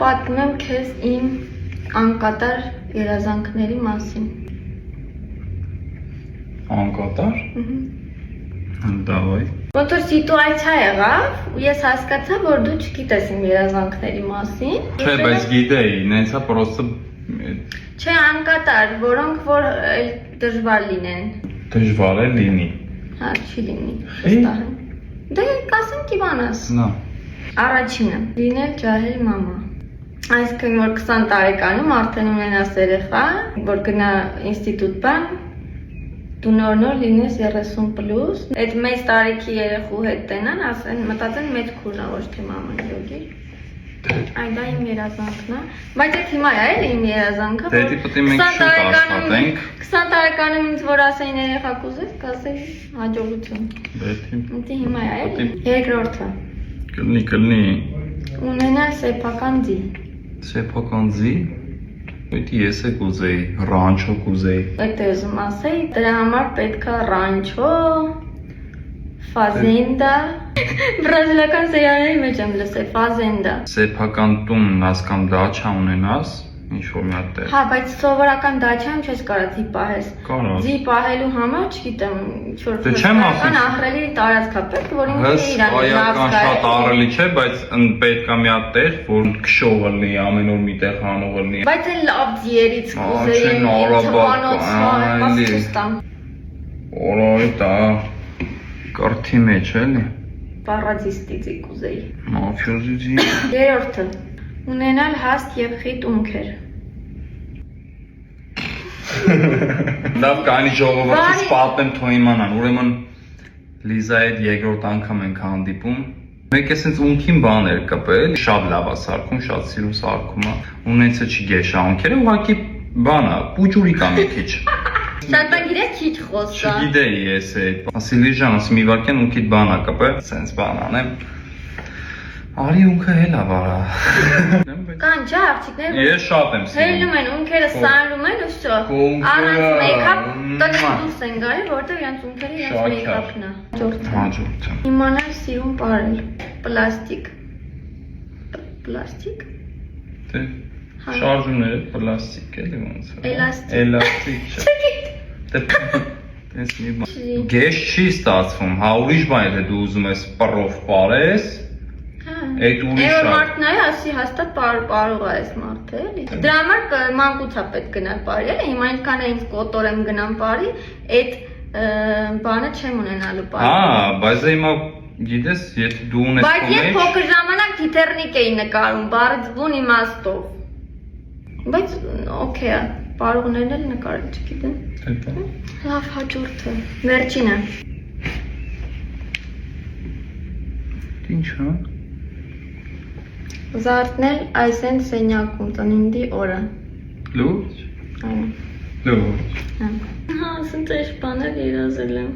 Պատմեմ քեզ իմ անկատար երազանքների մասին։ Անկատար? Դավայ։ Ոնց որ սիտուացիա եղավ, ու ես հասկացա, որ դու չգիտես իմ երազանքների մասին։ Չէ, բայց գիտեի, նենցա պրոստը Չէ, անկատար, որոնք որ դժվար լինեն։ դժվար է լինի։ Հա, չի լինի։ Վստահ եմ։ Դե կասեմ կիմանաս։ Նա։ Առաջինը՝ լինել ջահել մամա։ Այսինքն որ 20 տարեկանում արդեն ունենաս երեխա, որ գնա ինստիտուտ բան, դու նոր լինես 30+, այդ մեծ տարիքի երեխու հետ տենան, ասեն, մտածեն մեծ քուրնա, ոչ թե մաման յոգի։ Այդ դա իմ երազանքն է, բայց այդ հիմա է էլի իմ երազանքը, Դե դիտի մենք շուտ աշխատենք։ 20 տարեկանում ինձ որ ասեին երեխա կուզես, կասեի հաջողություն։ Դե հիմա է էլի։ Երկրորդը։ Կլնի։ Ունենալ սեփական ձի։ Սեփական ձի։ Դա ես է կուզեի, ռանչո կուզեի։ Այդ է ուզում ասեի, դրա համար պետքա ռանչո, ֆազենդա, բրազիլական սերիալների մեջ եմ լսել, ֆազենդա։ Սեփական տուն ասկամ դաչա ունենաս, ինչ որ մի հատ տեղ։ Հա, բայց սովորական դաչայում չես կարող ձի պահես։ Կարող։ Ձի պահելու համար, չգիտեմ, ինչ որ Դե չեմ ասում։ ահռելի տարածք է պետք, որ ինքը Հսկայական շատ ահռելի չէ, բայց պետք է մի հատ տեղ, որ քշողը լինի, ամեն օր մի տեղ հանողը լինի։ Բայց այն լավ ձիերից կուզեի, Օրայ դա կարտի մեջ էլի։ պարադիստիցի կուզեի։ Մաֆիոզի։ Երրորդը՝ ունենալ հաստ եւ խիտ ունքեր։ Լավ կանի ժողովրդից պատմեմ թող իմանան, ուրեմն Լիզայի հետ երկրորդ անգամ ենք հանդիպում։ Մեկ էսենց ունքին բաներ կպել, շատ լավ է սարքում, շատ սիրուն սարքում է։ Ունեցը չգեշա ունքերը, ուղղակի բան է, պուջուրի կա մի քիչ։ Շատ բան գիտես քիչ խոսա։ Չգիտեի ես այդ։ Ասի Լիժան, ասի մի վարքեն ունքիդ բան է կպել, սենց բան անեմ։ Արի ունքը հելա վարա։ Կան չէ աղջիկներ։ Ես շատ եմ սիրում։ Հելնում են, ունքերը սանրում են ու շո։ Առանց մեյքափ տոկուս են գալի, որտեղ իրենց ունքերը իրենց մեյքափն է։ Հաջորդը։ Իմանալ սիրուն ապարել։ Պլաստիկ։ Պլաստիկ։ Դե շարժումները պլաստիկ էլի ոնց է։ Էլաստիկ։ Էլաստիկ չէ։ Դες մի բան։ Գեշ չի ստացվում, հա ուրիշ բան է թե դու ուզում ես պռով պարես։ Այդ ուրիշ է։ Մարդն է, ասի հաստատ կարող է այս մարդը էլի։ Դրա համար մանկուց է պետք գնալ բարի էլի, հիմա այնքան է ինձ կոտոր եմ գնամ բարի, այդ բանը չեմ ունենալու բարի։ Հա, բայց հիմա գիտես, եթե դու ունես Բայց ես փոքր ժամանակ թիթեռնիկ էի նկարում, բառը ձգուն իմաստով։ Բայց օքեյ է, բարողներն էլ նկարել չգիտեմ։ Լավ հաջորդը, վերջինը։ Ինչ հա։ Զարթնել այսեն սենյակում ծնունդի օրը։ Լուրջ։ Այո։ Լուրջ։ Հա, ասենց այս բաներ երազել եմ։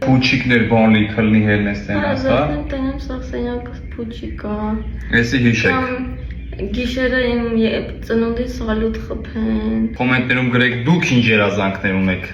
Փուչիկներ բանլի քլնի հելնես տենաս, հա։ Հա, տենեմ սա սենյակս փուչիկ է։ Էսի հիշեք։ Գիշերը իմ ծնունդի սալուտ խփեն։ Կոմենտներում գրեք դուք ինչ երազանքներ ունեք։